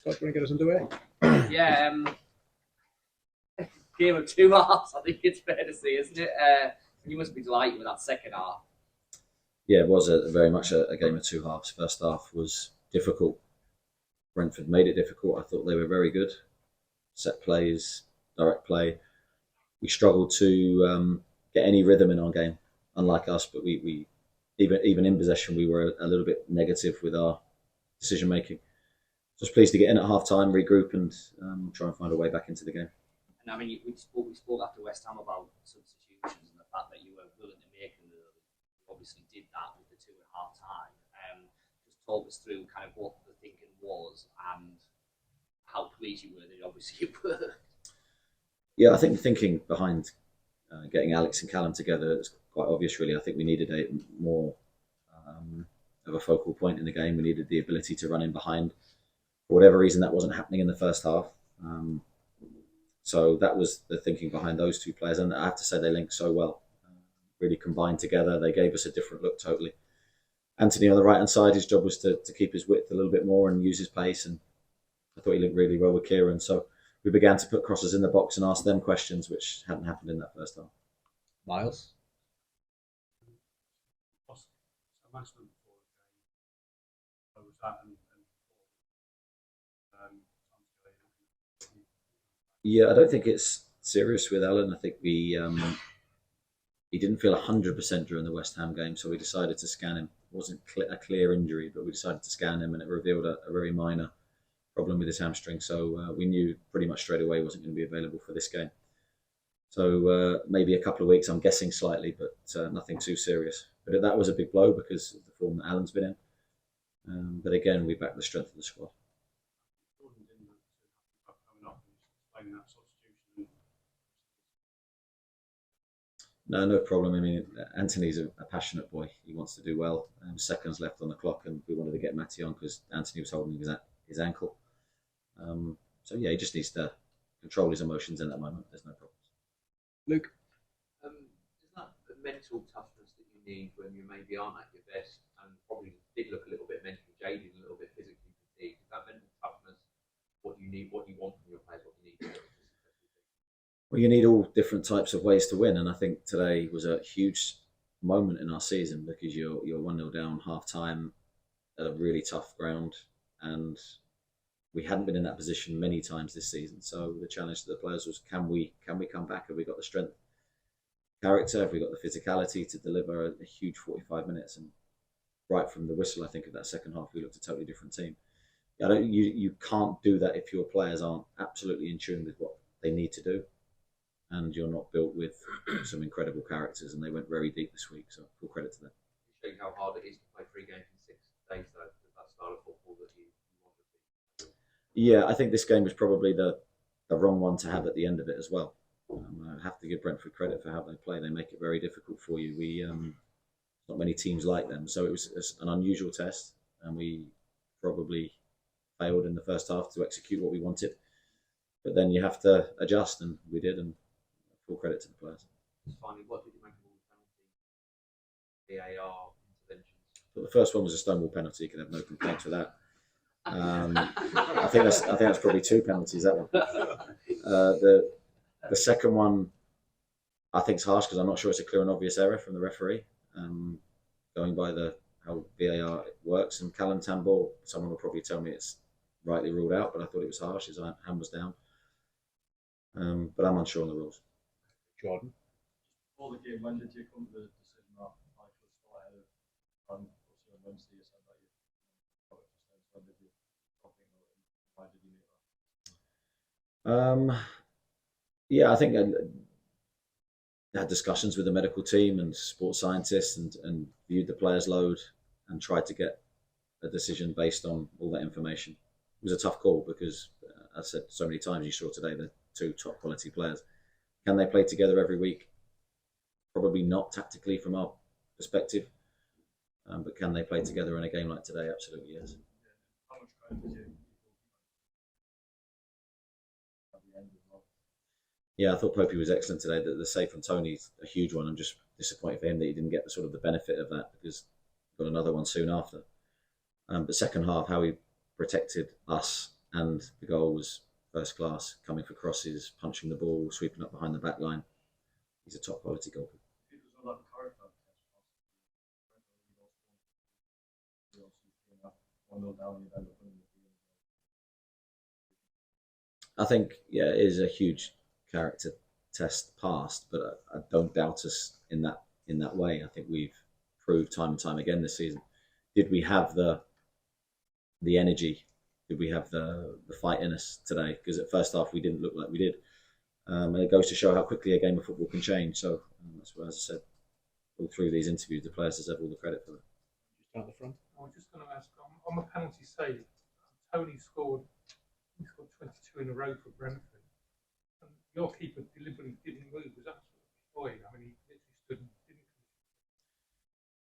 So, do you want to get us underway? Yeah, game of two halves, I think it's fair to say, isn't it? You must be delighted with that second half. Yeah, it was very much a game of two halves. First half was difficult. Brentford made it difficult. I thought they were very good. Set plays, direct play. We struggled to get any rhythm in our game, unlike us. But we even in possession, we were a little bit negative with our decision making. So I was pleased to get in at half time, regroup, and try and find a way back into the game. And I mean, we spoke after West Ham about substitutions and the fact that you were willing to make them. You obviously did that with the two at half time. Just talk us through kind of what the thinking was and how pleased you were that obviously you were. Yeah, I think the thinking behind getting Alex and Callum together is quite obvious, really. I think we needed a more of a focal point in the game. We needed the ability to run in behind. For whatever reason, that wasn't happening in the first half. So that was the thinking behind those two players. And I have to say they linked so well. Really combined together. They gave us a different look totally. Anthony on the right-hand side, his job was to keep his width a little bit more and use his pace. And I thought he linked really well with Kieran. So we began to put crosses in the box and ask them questions, which hadn't happened in that first half. Miles? Saint-Maximin before the game. Was that Yeah, I don't think it's serious with Alan. I think he didn't feel 100% during the West Ham game, so we decided to scan him. It wasn't a clear injury, but we decided to scan him, and it revealed a very minor problem with his hamstring. So we knew pretty much straight away he wasn't going to be available for this game. So maybe a couple of weeks, I'm guessing slightly, but nothing too serious. But that was a big blow because of the form that Alan's been in. But again, we backed the strength of the squad. No problem. I mean, Anthony's a passionate boy. He wants to do well. Seconds left on the clock, and we wanted to get Matty on because Anthony was holding his ankle. So yeah, he just needs to control his emotions in that moment. There's no problems. Luke? Isn't that the mental toughness that you need when you maybe aren't at your best and probably did look a little bit mentally jaded, a little bit physically fatigued? Is that mental toughness what you need, what you want from your players, what you need? Well, you need all different types of ways to win, and I think today was a huge moment in our season because you're 1-0 down half time at a really tough ground, and we hadn't been in that position many times this season. So the challenge to the players was, can we come back? Have we got the strength, character? Have we got the physicality to deliver a huge 45 minutes? And right from the whistle, I think of that second half, we looked a totally different team. You can't do that if your players aren't absolutely in tune with what they need to do, and you're not built with some incredible characters. And they went very deep this week, so full credit to them. You show how hard it is to play 3 games in 6 days, though. That style of football that you want to be. Yeah, I think this game was probably the wrong one to have at the end of it as well. I have to give Brentford credit for how they play. They make it very difficult for you. Not many teams like them, so it was an unusual test, and we probably failed in the first half to execute what we wanted. But then you have to adjust, and we did, and full credit to the players. Finally, what did you make of all the penalties, VAR interventions? But the first one was a stonewall penalty. You can have no complaints with that. I think that's probably 2 penalties. That one. The second one, I think, is harsh because I'm not sure it's a clear and obvious error from the referee. Going by how VAR works, and Callum Tambor, someone will probably tell me it's rightly ruled out, but I thought it was harsh. His hand was down. But I'm unsure on the rules. Jordan? Before the game, when did you come to the decision that Michael was still ahead of on Wednesday? You said that you when did you why did you make that? Yeah, I think I had discussions with the medical team and sports scientists and viewed the players' load and tried to get a decision based on all that information. It was a tough call because, as I said so many times, you saw today the 2 top quality players. Can they play together every week? Probably not tactically from our perspective, but can they play together in a game like today? Absolutely, yes. How much credit did you at the end of the Yeah, I thought Popey was excellent today. The save from Tony's a huge one. I'm just disappointed for him that he didn't get the benefit of that because he got another one soon after. But second half, how he protected us and the goal was first class, coming for crosses, punching the ball, sweeping up behind the back line. He's a top quality goalkeeper. It was all that character test. 1-0 down, you end up winning the game. I think, yeah, it is a huge character test past, but I don't doubt us in that way. I think we've proved time and time again this season. Did we have the energy? Did we have the fight in us today? Because at first half we didn't look like we did, and it goes to show how quickly a game of football can change. So that's why, as I said, all through these interviews, the players deserve all the credit for that. Just down the front. I was just going to ask, on the penalty save, Tony scored 22 in a row for Brentford. And your keeper deliberately didn't move. Was that sort of annoying? I mean, he literally stood and didn't.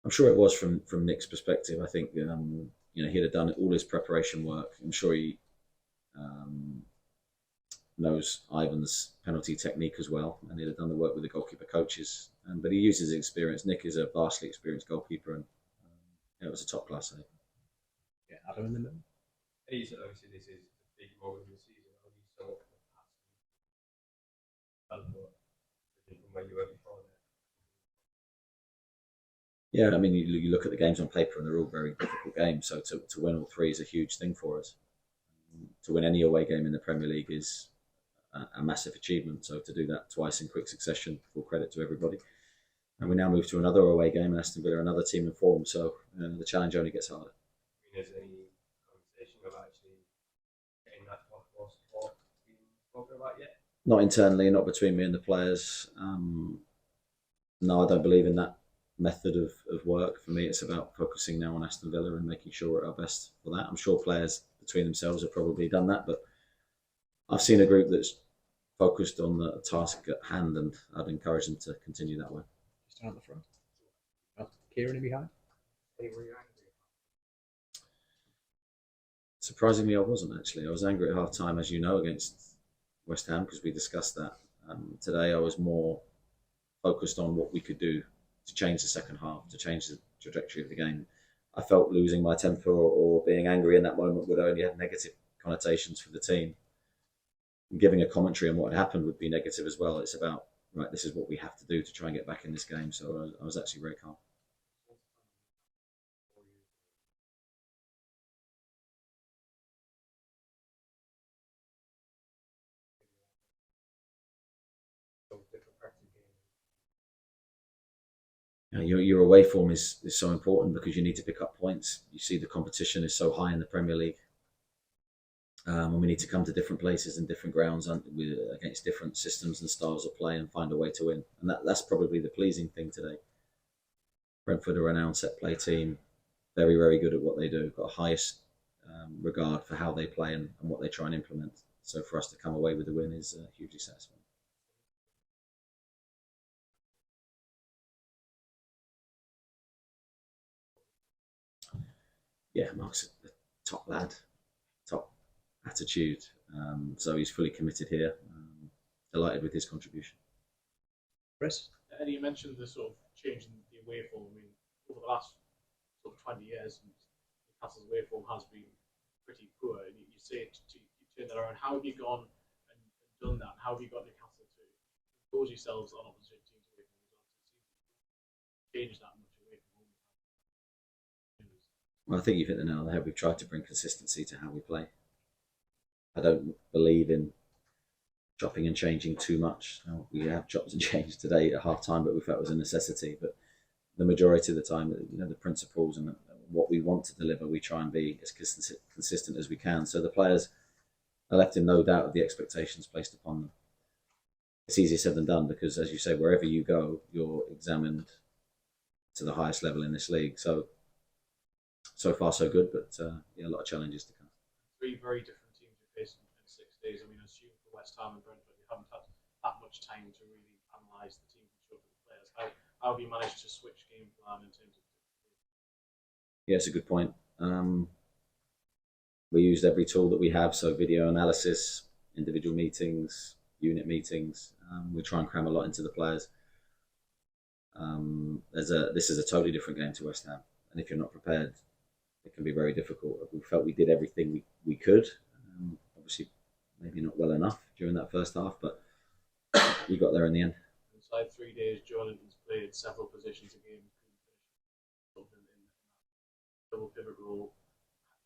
I'm sure it was from Nick's perspective. I think he'd have done all his preparation work. I'm sure he knows Ivan's penalty technique as well, and he'd have done the work with the goalkeeper coaches. But he uses his experience. Nick is a vastly experienced goalkeeper, and it was a top class save. Yeah, Adam in the middle. Obviously, this is a big moment in the season. How do you sum up the past and from where you were before that? Yeah, I mean, you look at the games on paper, and they're all very difficult games. So to win all three is a huge thing for us. To win any away game in the Premier League is a massive achievement. So to do that twice in quick succession, full credit to everybody. And we now move to another away game, and Aston Villa, another team in form. So the challenge only gets harder. I mean, is there any conversation about actually getting that top four spot being spoken about yet? Not internally, not between me and the players. No, I don't believe in that method of work. For me, it's about focusing now on Aston Villa and making sure we're at our best for that. I'm sure players between themselves have probably done that, but I've seen a group that's focused on the task at hand, and I'd encourage them to continue that way. Just down at the front. Kieran in behind. Surprisingly, I wasn't actually. I was angry at half time, as you know, against West Ham, because we discussed that. Today, I was more focused on what we could do to change the second half, to change the trajectory of the game. I felt losing my temper or being angry in that moment would only have negative connotations for the team. Giving a commentary on what had happened would be negative as well. It's about, right, this is what we have to do to try and get back in this game. So I was actually very calm. Your away form is so important because you need to pick up points. You see the competition is so high in the Premier League. And we need to come to different places and different grounds against different systems and styles of play and find a way to win. And that's probably the pleasing thing today. Brentford are a renowned set play team, very, very good at what they do, got highest regard for how they play and what they try and implement. So for us to come away with a win is hugely satisfying. Yeah, Mark's a top lad, top attitude. So he's fully committed here. Delighted with his contribution. Chris? Eddie, you mentioned the sort of change in the away form. I mean, over the last sort of 20 years, Newcastle's away form has been pretty poor. And you say you turn that around. How have you gone and done that? How have you got Newcastle to impose yourselves on opposition teams away from results? Change that much away from home. Well, I think you've hit the nail on the head. We've tried to bring consistency to how we play. I don't believe in chopping and changing too much. We have chopped and changed today at half time, but we felt it was a necessity. But the majority of the time, the principles and what we want to deliver, we try and be as consistent as we can. So the players are left in no doubt of the expectations placed upon them. It's easier said than done because, as you say, wherever you go, you're examined to the highest level in this league. So far so good, but a lot of challenges to come. Three very different teams you faced in 6 days. I mean, I assume for West Ham and Brentford, you haven't had that much time to really analyse the teams and show to the players. How have you managed to switch game plan in terms of? Yeah, it's a good point. We used every tool that we have, so video analysis, individual meetings, unit meetings. We try and cram a lot into the players. This is a totally different game to West Ham, and if you're not prepared, it can be very difficult. We felt we did everything we could. maybe not well enough during that first half, but you got there in the end. Inside 3 days, Jonathan's played several positions a game. In double pivot role.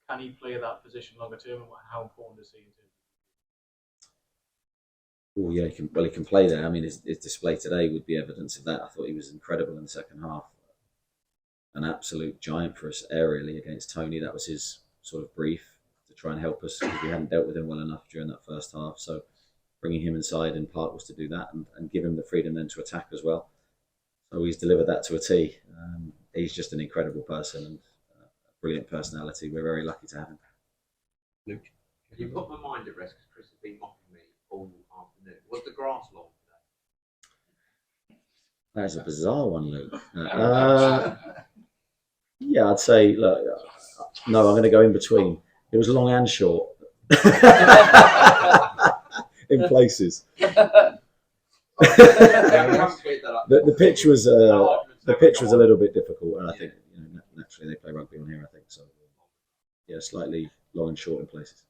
Can he play that position longer term? And how important is he in terms of? Oh yeah, he can play there. I mean, his display today would be evidence of that. I thought he was incredible in the second half. An absolute giant for us aerially against Tony. That was his sort of brief to try and help us because we hadn't dealt with him well enough during that first half. So bringing him inside in part was to do that and give him the freedom then to attack as well. So he's delivered that to a T. He's just an incredible person and a brilliant personality. We're very lucky to have him. Luke. You've got my mind at rest because Chris has been mocking me all afternoon. Was the grass long today? That is a bizarre one, Luke. Yeah, I'd say, look, no, I'm going to go in between. It was long and short in places. The pitch was a little bit difficult, and I think naturally they play rugby on here. I think so. Yeah, slightly long and short in places.